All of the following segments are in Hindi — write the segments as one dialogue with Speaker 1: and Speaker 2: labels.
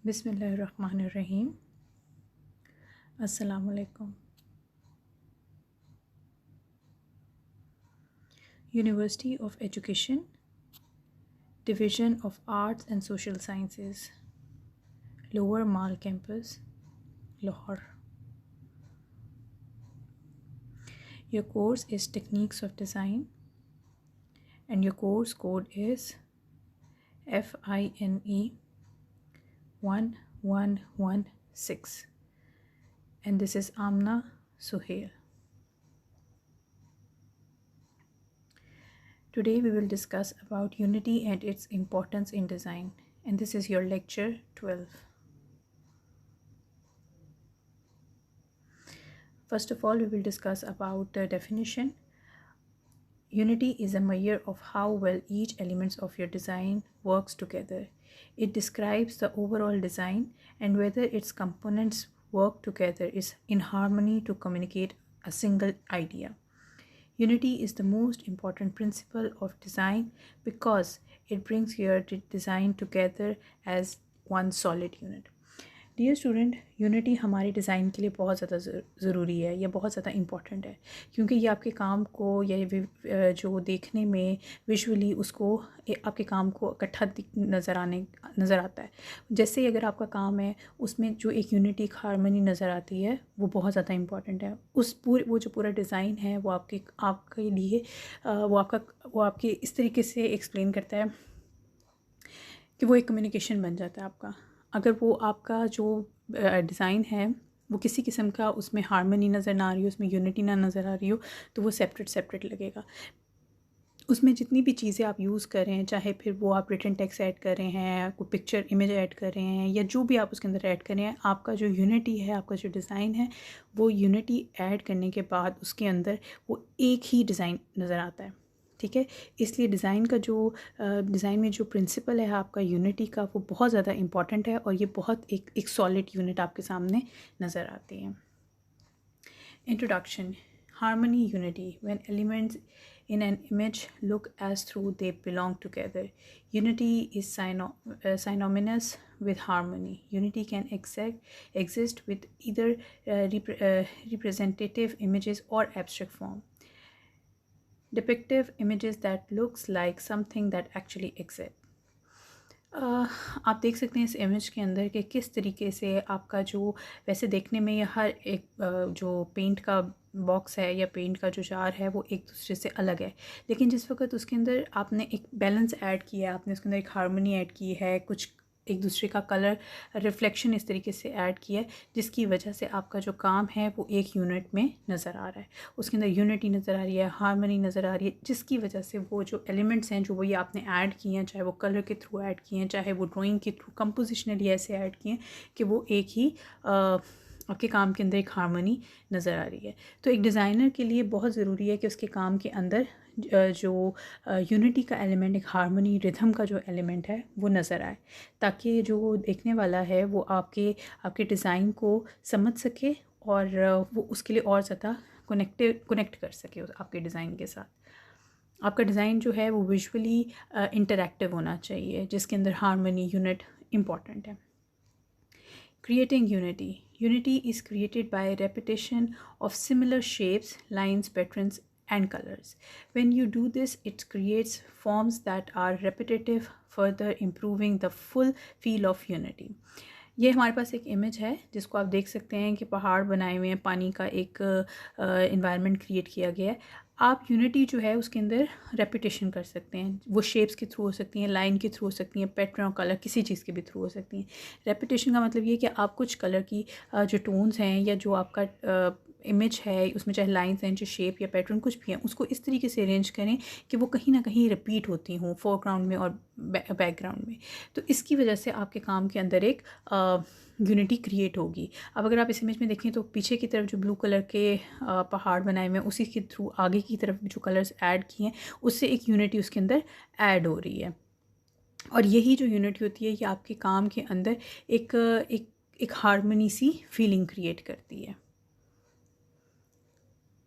Speaker 1: बिस्मिल्लाहिर्रहमानिर्रहीम। अस्सलाम वालेकुम। University of education, division of arts and social sciences, lower mall campus, Lahore. Your course is Techniques of Design and your course code is FINE 1116 and this is Amna Suhail. Today we will discuss about unity and its importance in design, and this is your lecture 12. First of all, we will discuss about the definition. Unity is a measure of how well each element of your design works together. It describes the overall design and whether its components work together is in harmony to communicate a single idea. Unity is the most important principle of design because it brings your design together as one solid unit. Dear student, unity हमारे डिज़ाइन के लिए बहुत ज़्यादा ज़रूरी है, यह बहुत ज़्यादा इम्पॉर्टेंट है क्योंकि ये आपके काम को या जो देखने में विजुअली उसको आपके काम को इकट्ठा नज़र आता है। जैसे अगर आपका काम है उसमें जो एक यूनिटी एक हार्मनी नज़र आती है वो बहुत ज़्यादा इम्पॉर्टेंट है। वो जो पूरा डिज़ाइन है वो आपके लिए वो आपके इस तरीके से एक्सप्लेन करता है कि वो एक कम्युनिकेशन बन जाता है आपका। अगर वो आपका जो डिज़ाइन है वो किसी किस्म का उसमें हार्मनी नज़र ना आ रही हो, उसमें यूनिटी ना नज़र आ रही हो, तो वो सेपरेट लगेगा। उसमें जितनी भी चीज़ें आप यूज़ कर रहे हैं, चाहे फिर वो आप रिटन टेक्स्ट ऐड कर रहे हैं, कोई पिक्चर इमेज ऐड कर रहे हैं या जो भी आप उसके अंदर ऐड कर रहे हैं, आपका जो यूनिटी है, आपका जो डिज़ाइन है, वो यूनिटी ऐड करने के बाद उसके अंदर वो एक ही डिज़ाइन नज़र आता है। ठीक है, इसलिए डिज़ाइन में जो प्रिंसिपल है आपका यूनिटी का, वो बहुत ज़्यादा इम्पॉर्टेंट है और ये बहुत एक सॉलिड यूनिट आपके सामने नज़र आती है। Introduction. Harmony unity. When elements in an image look as though they belong together. Unity is synonymous with harmony. Unity can exist with either representative images or abstract form. Depictive images that looks like something that actually exists. आप देख सकते हैं इस इमेज के अंदर कि किस तरीके से आपका जो वैसे देखने में ये हर एक जो पेंट का बॉक्स है या पेंट का जो जार है वो एक दूसरे से अलग है, लेकिन जिस वक्त उसके अंदर आपने एक बैलेंस ऐड किया है, आपने उसके अंदर एक हार्मनी ऐड की है, कुछ एक दूसरे का कलर रिफ्लेक्शन इस तरीके से ऐड किया है जिसकी वजह से आपका जो काम है वो एक यूनिट में नज़र आ रहा है, उसके अंदर यूनिटी नज़र आ रही है, हार्मनी नज़र आ रही है, जिसकी वजह से वो जो एलिमेंट्स हैं जो वो ये आपने ऐड किए हैं, चाहे वो कलर के थ्रू ऐड किए हैं, चाहे वो ड्राइंग के थ्रू कंपोजिशनली ऐसे ऐड किए हैं कि वो एक ही आपके काम के अंदर एक हार्मनी नज़र आ रही है। तो एक डिज़ाइनर के लिए बहुत ज़रूरी है कि उसके काम के अंदर जो यूनिटी का एलिमेंट, एक हार्मनी रिथम का जो एलिमेंट है वो नज़र आए, ताकि जो देखने वाला है वो आपके डिज़ाइन को समझ सके और वो उसके लिए और ज़्यादा कनेक्ट कर सके आपके डिज़ाइन के साथ। आपका डिज़ाइन जो है वो विजुअली इंटरैक्टिव होना चाहिए, जिसके अंदर हार्मनी यूनिट इम्पॉर्टेंट है। Creating unity. Unity is created by repetition of similar shapes, lines, patterns, and colors. When you do this, it creates forms that are repetitive, further improving the full feel of unity. ये हमारे पास एक इमेज है जिसको आप देख सकते हैं कि पहाड़ बनाए हुए हैं, पानी का एक इन्वायरमेंट क्रिएट किया गया है। आप यूनिटी जो है उसके अंदर रेपिटेशन कर सकते हैं, वो शेप्स के थ्रू हो सकती हैं, लाइन के थ्रू हो सकती हैं, पैटर्न और कलर किसी चीज़ के भी थ्रू हो सकती हैं। रेपिटेशन का मतलब ये कि आप कुछ कलर की जो टोन्स हैं या जो आपका इमेज है उसमें चाहे लाइंस हैं, जो शेप या पैटर्न कुछ भी हैं, उसको इस तरीके से अरेंज करें कि वो कहीं ना कहीं रिपीट होती हों फोरग्राउंड में और बैकग्राउंड में। तो इसकी वजह से आपके काम के अंदर एक यूनिटी क्रिएट होगी। अब अगर आप इस इमेज में देखें तो पीछे की तरफ जो ब्लू कलर के पहाड़ बनाए हुए हैं उसी के थ्रू आगे की तरफ जो कलर्स ऐड किए हैं उससे एक यूनिटी उसके अंदर ऐड हो रही है, और यही जो यूनिटी होती है ये आपके काम के अंदर एक हार्मनी सी फीलिंग क्रिएट करती है।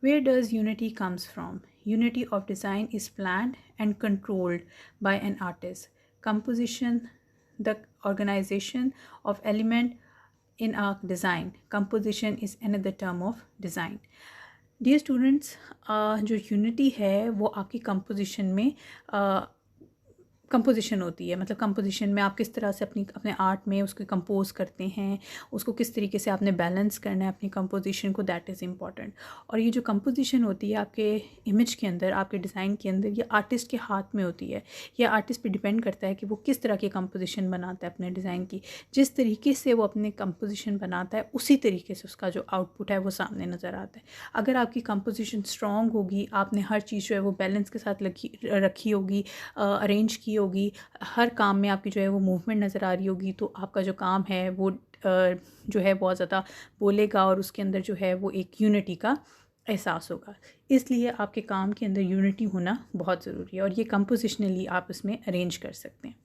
Speaker 1: Where does unity comes from? Unity of design is planned and controlled by an artist. Composition, the organization of element in a design. Composition is another term of design. Dear students, जो यूनिटी है वो आपकी कंपोजिशन में कंपोजिशन होती है। मतलब कंपोजिशन में आप किस तरह से अपने आर्ट में उसको कंपोज करते हैं, उसको किस तरीके से आपने बैलेंस करना है अपनी कंपोजिशन को, दैट इज़ इम्पॉर्टेंट। और ये जो कंपोजिशन होती है आपके इमेज के अंदर, आपके डिज़ाइन के अंदर, ये आर्टिस्ट के हाथ में होती है। ये आर्टिस्ट पे डिपेंड करता है कि वो किस तरह की कंपोजिशन बनाता है अपने डिज़ाइन की। जिस तरीके से वो अपने कंपोजिशन बनाता है उसी तरीके से उसका जो आउटपुट है वो सामने नज़र आता है। अगर आपकी कंपोजिशन स्ट्रॉन्ग होगी, आपने हर चीज़ जो है वो बैलेंस के साथ रखी होगी, अरेंज की होगी, हर काम में आपकी जो है वो मूवमेंट नज़र आ रही होगी, तो आपका जो काम है वो जो है बहुत ज़्यादा बोलेगा और उसके अंदर जो है वो एक यूनिटी का एहसास होगा। इसलिए आपके काम के अंदर यूनिटी होना बहुत ज़रूरी है और ये कंपोजिशनली आप इसमें अरेंज कर सकते हैं।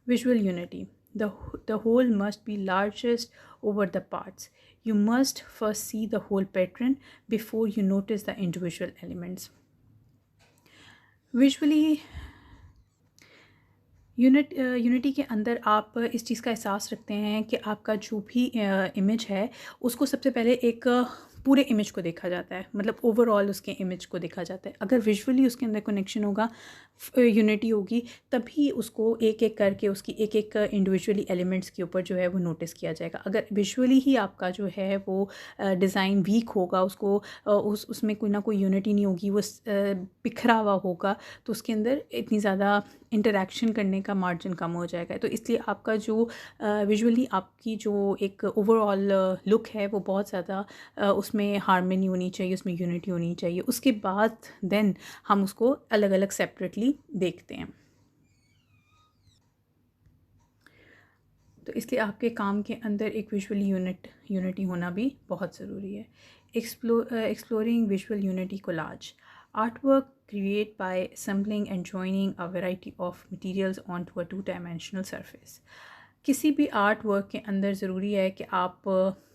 Speaker 1: Visual unity, the whole must be largest over the parts. You must first see the whole pattern before you notice the individual elements. Visually unity के अंदर आप इस चीज़ का एहसास रखते हैं कि आपका जो भी इमेज है उसको सबसे पहले एक पूरे इमेज को देखा जाता है, मतलब ओवरऑल उसके इमेज को देखा जाता है। अगर विजुअली उसके अंदर कनेक्शन होगा, यूनिटी होगी, तभी उसको एक एक करके उसकी एक एक इंडिविजुअली एलिमेंट्स के ऊपर जो है वो नोटिस किया जाएगा। अगर विजुअली ही आपका जो है वो डिज़ाइन वीक होगा, उसको उसमें कोई ना कोई यूनिटी नहीं होगी, वो बिखरा हुआ होगा, तो उसके अंदर इतनी ज़्यादा इंटरेक्शन करने का मार्जिन कम हो जाएगा। तो इसलिए आपका जो विजुअली आपकी जो एक ओवरऑल लुक है वो बहुत ज़्यादा उसमें हार्मनी होनी चाहिए, उसमें यूनिटी होनी चाहिए। उसके बाद देन हम उसको अलग अलग सेपरेटली देखते हैं। तो इसलिए आपके काम के अंदर एक विजुअली यूनिटी होना भी बहुत ज़रूरी है। Exploring visual unity collage, artwork created by assembling and joining a variety of materials onto a two-dimensional surface. किसी भी आर्ट वर्क के अंदर ज़रूरी है कि आप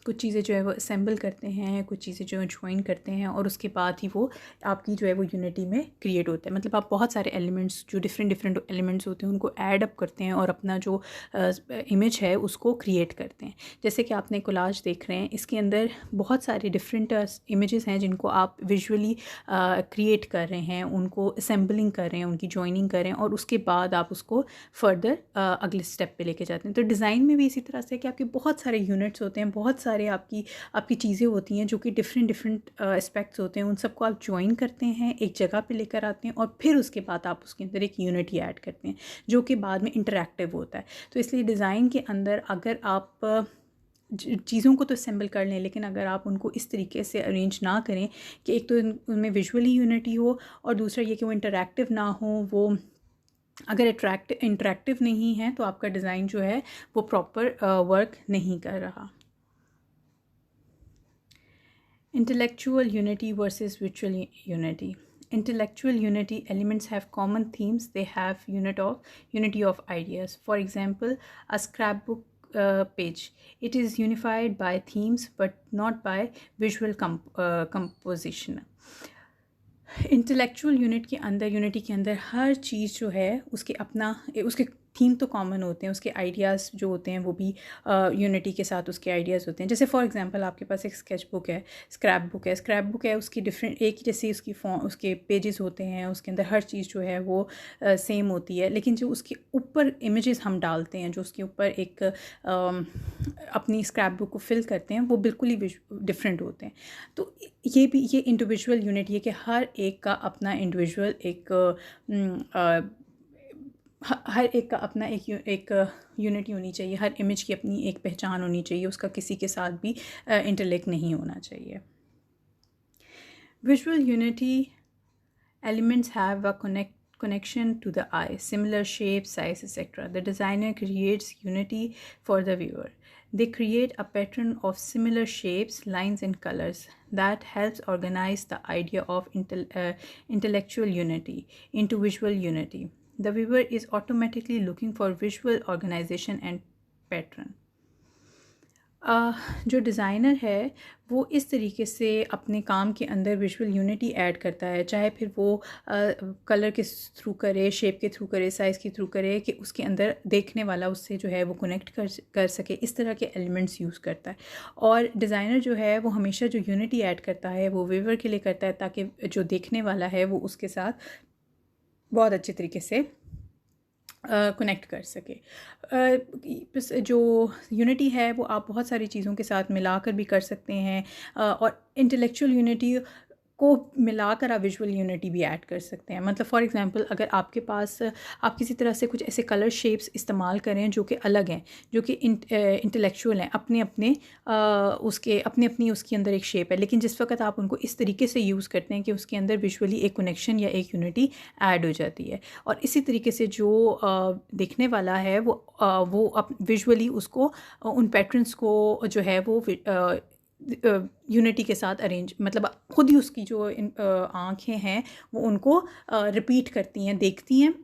Speaker 1: कुछ चीज़ें जो है वो असेंबल करते हैं, कुछ चीज़ें जो है ज्वाइन करते हैं और उसके बाद ही वो आपकी जो है वो यूनिटी में क्रिएट होता है। मतलब आप बहुत सारे एलिमेंट्स, जो डिफरेंट एलिमेंट्स होते हैं, उनको ऐड अप करते हैं और अपना जो इमेज है उसको क्रिएट करते हैं। जैसे कि आपने कोलाज देख रहे हैं, इसके अंदर बहुत सारे डिफरेंट इमेजेस हैं जिनको आप विजुअली क्रिएट कर रहे हैं, उनको असेंबलिंग कर रहे हैं, उनकी ज्वाइनिंग कर रहे हैं और उसके बाद आप उसको फर्दर अगले स्टेप पे लेके जाते हैं। तो डिज़ाइन में भी इसी तरह से कि आपके बहुत सारे यूनिट्स होते हैं, बहुत सारे आपकी चीज़ें होती हैं जो कि डिफरेंट एस्पेक्ट्स होते हैं, उन सबको आप ज्वाइन करते हैं, एक जगह पे लेकर आते हैं और फिर उसके बाद आप उसके अंदर एक यूनिटी ऐड करते हैं जो कि बाद में इंटरैक्टिव होता है। तो इसलिए डिज़ाइन के अंदर अगर आप चीज़ों को तो असेंबल कर लें, लेकिन अगर आप उनको इस तरीके से अरेंज ना करें कि एक तो उनमें विजुअली यूनिटी हो और दूसरा ये कि वो इंटरैक्टिव ना हो, वो अगर इंटरैक्टिव नहीं है तो आपका डिज़ाइन जो है वो प्रॉपर वर्क नहीं कर रहा। Intellectual unity versus visual unity. Intellectual unity elements have common themes. They have unity of ideas. For example, a scrapbook page. It is unified by themes but not by visual composition. Intellectual unity के अंदर हर चीज़ जो है उसके थीम तो कॉमन होते हैं, उसके आइडियाज़ जो होते हैं वो भी यूनिटी के साथ उसके आइडियाज़ होते हैं। जैसे फॉर एग्जांपल आपके पास एक स्केच बुक है, स्क्रैप बुक है, उसकी डिफरेंट एक ही जैसी उसके पेजेस होते हैं, उसके अंदर हर चीज़ जो है वो सेम होती है, लेकिन जो उसके ऊपर इमेजेस हम डालते हैं, जो उसके ऊपर एक अपनी स्क्रैप बुक को फिल करते हैं, वो बिल्कुल ही डिफरेंट होते हैं। तो ये इंडिविजुअल यूनिटी है कि हर एक का अपना इंडिविजुअल हर एक का अपना एक यूनिटी होनी चाहिए, हर इमेज की अपनी एक पहचान होनी चाहिए, उसका किसी के साथ भी इंटरलिंक नहीं होना चाहिए। Visual unity elements have a connection to the eye, similar shape, size, etc. The designer creates unity for the viewer. They create a pattern of similar shapes, lines, and colors that helps organize the idea of intellectual unity into visual unity. The viewer is automatically looking for visual organization and pattern. जो डिज़ाइनर है वो इस तरीके से अपने काम के अंदर विजुअल यूनिटी ऐड करता है, चाहे फिर वो कलर के थ्रू करे, शेप के थ्रू करे, साइज़ के थ्रू करे, कि उसके अंदर देखने वाला उससे जो है वो कनेक्ट कर सके, इस तरह के एलिमेंट्स यूज़ करता है। और डिज़ाइनर जो है वो हमेशा जो यूनिटी ऐड करता है वो व्यूअर के लिए करता है, ताकि जो देखने वाला है वो उसके साथ बहुत अच्छे तरीके से कनेक्ट कर सके। जो यूनिटी है वो आप बहुत सारी चीज़ों के साथ मिलाकर भी कर सकते हैं, और इंटेलेक्चुअल यूनिटी को मिलाकर आप विजुअल यूनिटी भी ऐड कर सकते हैं। मतलब फॉर एग्जांपल, अगर आपके पास आप किसी तरह से कुछ ऐसे कलर शेप्स इस्तेमाल करें जो कि अलग हैं, जो कि इंटेलेक्चुअल हैं, अपने अपने उसके अपनी अपनी उसके अंदर एक शेप है, लेकिन जिस वक्त आप उनको इस तरीके से यूज़ करते हैं कि उसके अंदर विजुअली एक कनेक्शन या एक यूनिटी ऐड हो जाती है, और इसी तरीके से जो देखने वाला है वो विजुअली उसको उन पैटर्न्स को जो है वो यूनिटी के साथ अरेंज, मतलब खुद ही उसकी जो आँखें हैं वो उनको रिपीट करती हैं, देखती हैं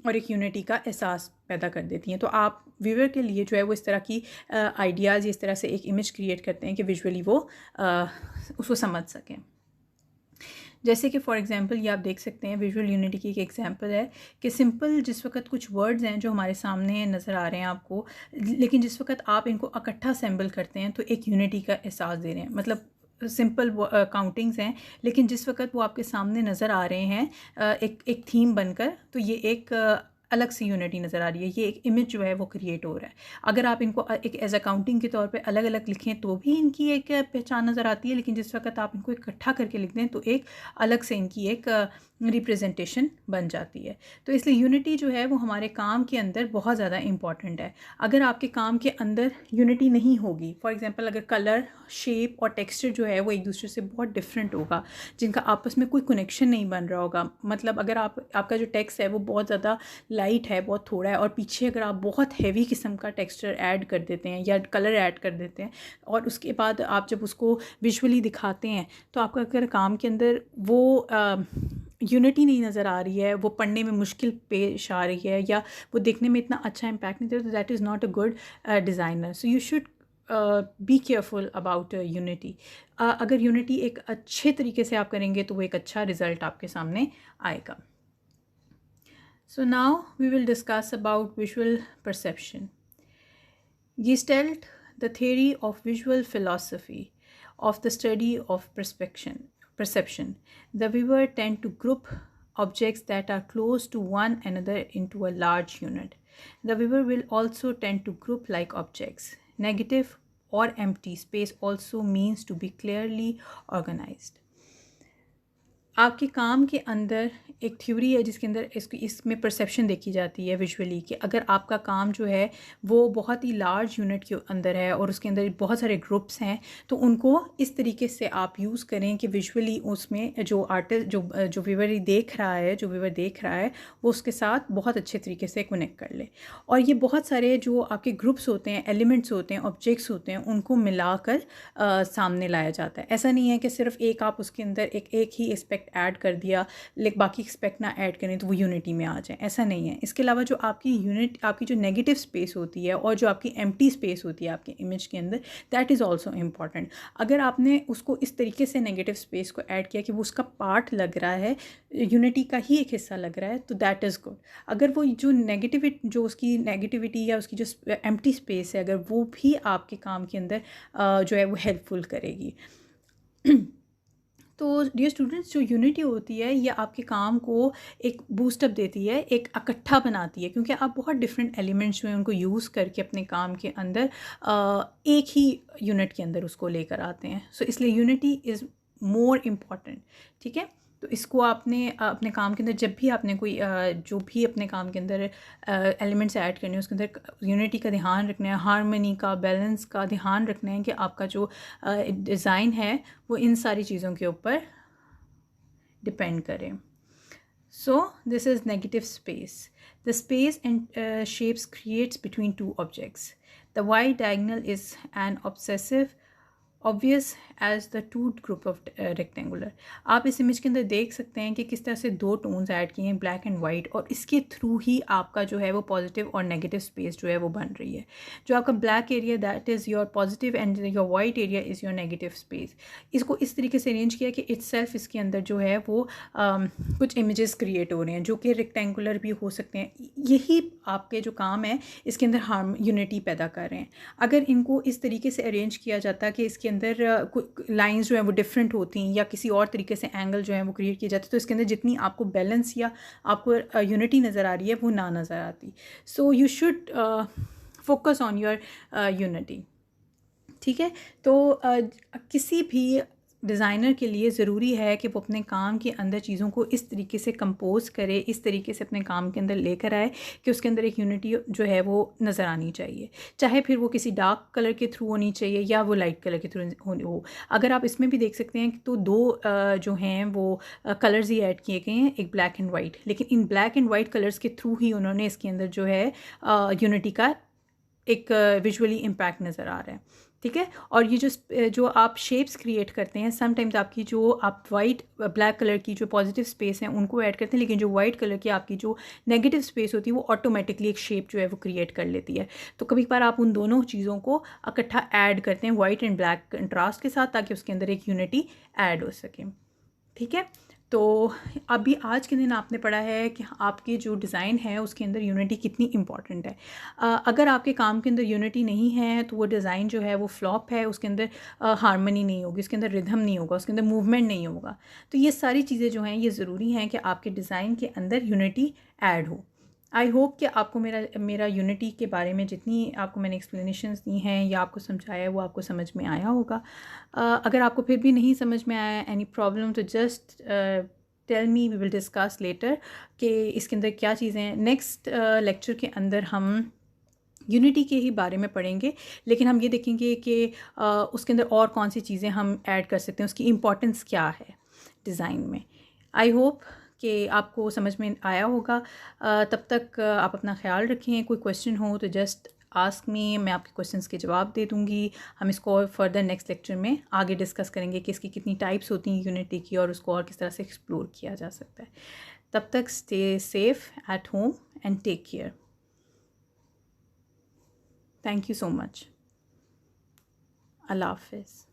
Speaker 1: और एक यूनिटी का एहसास पैदा कर देती हैं। तो आप व्यूअर के लिए जो है वो इस तरह की आइडियाज़, इस तरह से एक इमेज क्रिएट करते हैं कि विजुअली वो उसको समझ सकें। जैसे कि फॉर एग्जांपल ये आप देख सकते हैं, विजुअल यूनिटी की एक एग्जांपल है कि सिंपल जिस वक्त कुछ वर्ड्स हैं जो हमारे सामने नज़र आ रहे हैं आपको, लेकिन जिस वक्त आप इनको इकट्ठा असेंबल करते हैं तो एक यूनिटी का एहसास दे रहे हैं। मतलब सिंपल काउंटिंग्स हैं, लेकिन जिस वक्त वो आपके सामने नज़र आ रहे हैं एक थीम बनकर, तो ये एक अलग सी यूनिटी नज़र आ रही है, ये एक इमेज जो है वो क्रिएट हो रहा है। अगर आप इनको एक एज अ काउंटिंग के तौर पे अलग अलग लिखें तो भी इनकी एक पहचान नज़र आती है, लेकिन जिस वक्त आप इनको इकट्ठा करके लिख दें तो एक अलग से इनकी एक रिप्रेजेंटेशन बन जाती है। तो इसलिए यूनिटी जो है वो हमारे काम के अंदर बहुत ज़्यादा इंपॉर्टेंट है। अगर आपके काम के अंदर यूनिटी नहीं होगी, फॉर एग्जांपल अगर कलर, शेप और टेक्सचर जो है वो एक दूसरे से बहुत डिफरेंट होगा, जिनका आपस में कोई कनेक्शन नहीं बन रहा होगा, मतलब अगर आपका जो टेक्स्ट है वो बहुत ज़्यादा लाइट है, बहुत थोड़ा है, और पीछे अगर आप बहुत हैवी किस्म का टेक्सचर ऐड कर देते हैं या कलर ऐड कर देते हैं, और उसके बाद आप जब उसको विजुअली दिखाते हैं तो आपका अगर काम के अंदर वो यूनिटी नहीं नज़र आ रही है, वो पढ़ने में मुश्किल पेश आ रही है, या वो देखने में इतना अच्छा इम्पैक्ट नहीं देता, तो that is not a good designer. So you should be careful about unity. अगर यूनिटी एक अच्छे तरीके से आप करेंगे तो वो एक अच्छा रिज़ल्ट आपके सामने आएगा। So now we will discuss about visual perception. Gestalt, the theory of visual philosophy of the study of perception. The viewer tend to group objects that are close to one another into a large unit. The viewer will also tend to group like objects. Negative or empty space also means to be clearly organized. आपके काम के अंदर एक थ्योरी है जिसके अंदर इसमें परसेप्शन देखी जाती है विजुअली, कि अगर आपका काम जो है वो बहुत ही लार्ज यूनिट के अंदर है और उसके अंदर बहुत सारे ग्रुप्स हैं, तो उनको इस तरीके से आप यूज़ करें कि विजुअली उसमें जो आर्टिस्ट जो व्यूअर देख रहा है वो उसके साथ बहुत अच्छे तरीके से कनेक्ट कर ले। और ये बहुत सारे जो आपके ग्रुप्स होते हैं, एलिमेंट्स होते हैं, ऑब्जेक्ट्स होते हैं, उनको मिलाकर सामने लाया जाता है। ऐसा नहीं है कि सिर्फ एक आप उसके अंदर एक ही एस्पेक्ट ऐड कर दिया, लेकिन बाकी एक्सपेक्ट ना ऐड करें तो वो यूनिटी में आ जाए, ऐसा नहीं है। इसके अलावा जो आपकी जो नेगेटिव स्पेस होती है और जो आपकी एम्प्टी स्पेस होती है आपके इमेज के अंदर, दैट इज़ ऑल्सो इम्पॉर्टेंट। अगर आपने उसको इस तरीके से नेगेटिव स्पेस को ऐड किया कि वो उसका पार्ट लग रहा है, यूनिटी का ही एक हिस्सा लग रहा है, तो दैट इज़ गुड। अगर वो जो उसकी नेगेटिविटी या उसकी जो एम्प्टी स्पेस है, अगर वो भी आपके काम के अंदर जो है वो हेल्पफुल करेगी। तो डियर स्टूडेंट्स, जो यूनिटी होती है ये आपके काम को एक बूस्टअप देती है, एक इकट्ठा बनाती है, क्योंकि आप बहुत डिफरेंट एलिमेंट्स जो हैं उनको यूज़ करके अपने काम के अंदर एक ही यूनिट के अंदर उसको लेकर आते हैं। सो इसलिए यूनिटी इज़ मोर इम्पॉर्टेंट। ठीक है, तो इसको आपने अपने काम के अंदर जब भी आपने कोई जो भी अपने काम के अंदर एलिमेंट्स ऐड करने हैं उसके अंदर यूनिटी का ध्यान रखना है, हार्मनी का, बैलेंस का ध्यान रखना है कि आपका जो डिज़ाइन है वो इन सारी चीज़ों के ऊपर डिपेंड करे। So this is negative space, the space and shapes creates between two objects. The wide diagonal is an obsessive obvious edge the two group of rectangular. आप इस इमेज के अंदर देख सकते हैं कि किस तरह से दो टोन्स ऐड किए हैं, ब्लैक एंड वाइट, और इसके थ्रू ही आपका जो है वो पॉजिटिव और नेगेटिव स्पेस जो है वो बन रही है। जो आपका black area that is your positive and your white area is your negative space. इसको इस तरीके से अरेंज किया कि इट्सेल्फ इसके अंदर जो है वो कुछ इमेजेस क्रिएट हो रहे हैं जो कि रेक्टेंगुलर भी हो सकते हैं। यही आपके जो काम है इसके अंदर हार्म यूनिटी पैदा कर रहे हैं। अगर इनको इस तरीके से अरेंज किया जाता कि इसके अंदर लाइंस जो है वो डिफरेंट होती या किसी और तरीके से एंगल जो है वो क्रिएट किए जाते, तो इसके अंदर जितनी आपको बैलेंस या आपको यूनिटी नज़र आ रही है वो ना नज़र आती। So you should focus on your unity. ठीक है, तो किसी भी डिज़ाइनर के लिए ज़रूरी है कि वो अपने काम के अंदर चीज़ों को इस तरीके से कंपोज करे, इस तरीके से अपने काम के अंदर लेकर आए कि उसके अंदर एक यूनिटी जो है वो नज़र आनी चाहिए। चाहे फिर वो किसी डार्क कलर के थ्रू होनी चाहिए या वो लाइट कलर के थ्रू हो। अगर आप इसमें भी देख सकते हैं तो दो जो हैं वो कलर्स ही ऐड किए गए हैं, एक ब्लैक एंड वाइट, लेकिन इन ब्लैक एंड वाइट कलर्स के थ्रू ही उन्होंने इसके अंदर जो है यूनिटी का एक विजुअली इम्पैक्ट नज़र आ रहा है। ठीक है, और ये जो आप शेप्स क्रिएट करते हैं, समटाइम्स आपकी जो आप वाइट ब्लैक कलर की जो पॉजिटिव स्पेस हैं उनको ऐड करते हैं, लेकिन जो वाइट कलर की आपकी जो नेगेटिव स्पेस होती है वो ऑटोमेटिकली एक शेप जो है वो क्रिएट कर लेती है। तो कभी कभार आप उन दोनों चीज़ों को इकट्ठा ऐड करते हैं वाइट एंड ब्लैक कंट्रास्ट के साथ, ताकि उसके अंदर एक यूनिटी ऐड हो सके। ठीक है, तो अभी आज के दिन आपने पढ़ा है कि आपकी जो डिज़ाइन है उसके अंदर यूनिटी कितनी इम्पॉर्टेंट है। अगर आपके काम के अंदर यूनिटी नहीं है तो वो डिज़ाइन जो है वो फ्लॉप है, उसके अंदर हारमनी नहीं होगी, उसके अंदर रिदम नहीं होगा, उसके अंदर मूवमेंट नहीं होगा। तो ये सारी चीज़ें जो हैं ये ज़रूरी हैं कि आपके डिज़ाइन के अंदर यूनिटी ऐड हो। आई होप कि आपको मेरा यूनिटी के बारे में जितनी आपको मैंने एक्सप्लेनेशंस दी हैं या आपको समझाया है वो आपको समझ में आया होगा। अगर आपको फिर भी नहीं समझ में आया एनी प्रॉब्लम तो just tell me, we will discuss later कि इसके अंदर क्या चीज़ें हैं। नेक्स्ट लेक्चर के अंदर हम यूनिटी के ही बारे में पढ़ेंगे, लेकिन हम ये देखेंगे कि उसके अंदर और कौन सी चीज़ें हम ऐड कर सकते हैं, उसकी इम्पोर्टेंस क्या है डिज़ाइन में। आई होप कि आपको समझ में आया होगा। तब तक आप अपना ख्याल रखें। कोई क्वेश्चन हो तो जस्ट आस्क मी, मैं आपके क्वेश्चंस के जवाब दे दूँगी। हम इसको और फर्दर नेक्स्ट लेक्चर में आगे डिस्कस करेंगे कि इसकी कितनी टाइप्स होती हैं यूनिटी की और उसको और किस तरह से एक्सप्लोर किया जा सकता है। तब तक stay safe at home and take care. Thank you so much. अल्लाह हाफिज़।